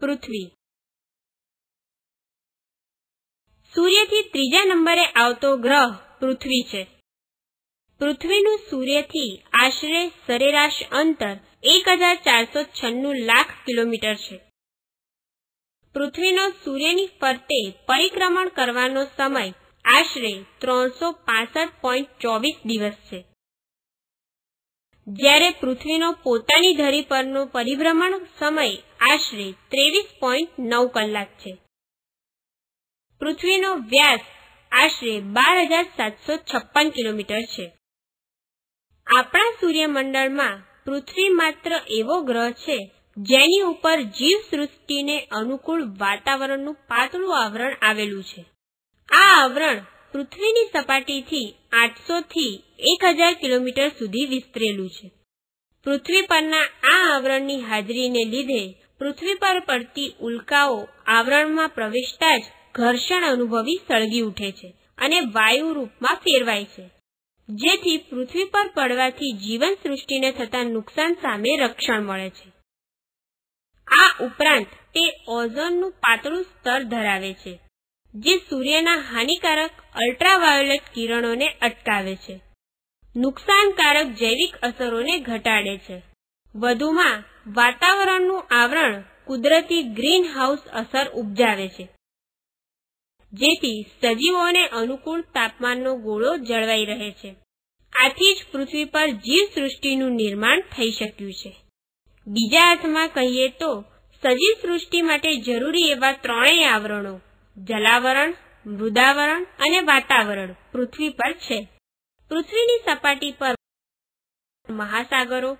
પૃથ્વી. સૂર્યથી ત્રીજા નંબરે આવતો ગ્રહ પૃથ્વી છે. પૃથ્વીનું સૂર્યથી આશરે સરેરાશ અંતર 1496 લાખ કિલોમીટર છે. પૃથ્વીનો સૂર્યની ફરતે પરિક્રમણ કરવાનો સમય આશરે 365.24 દિવસ છે, જ્યારે પૃથ્વીનો પોતાની ધરી પરનો પરિભ્રમણ સમય આશરે 23.9 કલાક છે. પૃથ્વીનો વ્યાસ આશરે 12,756 કિલોમીટર છે. આપણા સૂર્યમંડળમાં પૃથ્વી માત્ર એવો ગ્રહ છે જેની ઉપર જીવસૃષ્ટિને અનુકૂળ વાતાવરણનું પાતળું આવરણ આવેલું છે. આ આવરણ પૃથ્વીની સપાટીથી 800 થી 1000 કિલોમીટર સુધી વિસ્તરેલું છે. પૃથ્વી પરના આ આવરણની હાજરીને લીધે પૃથ્વી પર પડતી ઉલ્કાઓ આવરણમાં પ્રવેશતા જ ઘર્ષણ અનુભવી સળગી ઉઠે છે અને વાયુ રૂપમાં ફેરવાય છે, જેથી પૃથ્વી પર પડવાથી જીવન સૃષ્ટિને થતા નુકસાન સામે રક્ષણ મળે છે. આ ઉપરાંત તે ઓઝોનનું પાતળું સ્તર ધરાવે છે, જે સૂર્યના હાનિકારક અલ્ટ્રાવાયોલેટ કિરણોને અટકાવે છે, નુકસાનકારક જૈવિક અસરોને ઘટાડે છે. વધુમાં વાતાવરણનું આવરણ કુદરતી ગ્રીન હાઉસ અસર ઉપજાવે છે, જેથી સજીવોને અનુકૂળ તાપમાનનો ગોળો જળવાઈ રહે છે. આથી જ પૃથ્વી પર જીવસૃષ્ટિનું નિર્માણ થઈ શક્યું છે. બીજા અર્થમાં કહીએ તો સજીવ સૃષ્ટિ માટે જરૂરી એવા ત્રણેય આવરણો જલાવરણ, મૃદાવરણ અને વાતાવરણ પૃથ્વી પર છે. પૃથ્વીની સપાટી પર મહાસાગરો,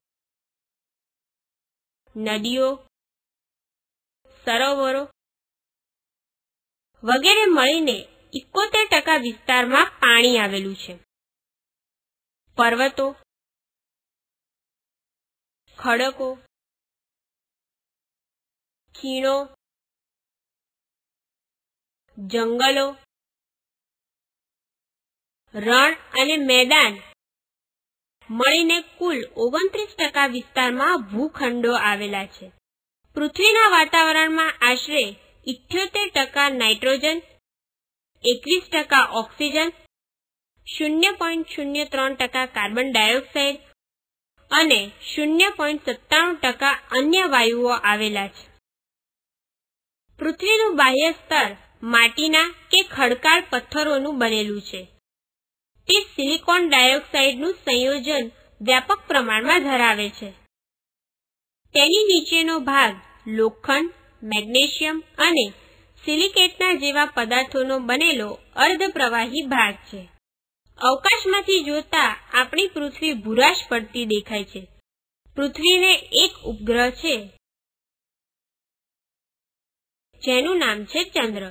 નદીઓ, સરોવરો વગેરે મળીને 71% વિસ્તારમાં પાણી આવેલું છે. પર્વતો, ખડકો, ખીણો, જંગલો, રણ અને મેદાન મળીને કુલ 29% વિસ્તારમાં ભૂખંડો આવેલા છે. પૃથ્વીના વાતાવરણમાં આશરે 78% નાઇટ્રોજન, 21% ઓક્સિજન, 0.03% કાર્બન ડાયોક્સાઇડ અને 0.97% અન્ય વાયુઓ આવેલા છે. પૃથ્વીનું બાહ્ય સ્તર માટીના કે ખડકાળ પથ્થરોનું બનેલું છે. તે સિલિકોન ડાયોક્સાઇડનું સંયોજન વ્યાપક પ્રમાણમાં ધરાવે છે. તેની નીચેનો ભાગ લોખંડ, મેગ્નેશિયમ અને સિલિકેટના જેવા પદાર્થોનો બનેલો અર્ધપ્રવાહી ભાગ છે. અવકાશમાંથી જોતા આપણી પૃથ્વી ભૂરાશ પડતી દેખાય છે. પૃથ્વીને એક ઉપગ્રહ છે જેનું નામ છે ચંદ્ર.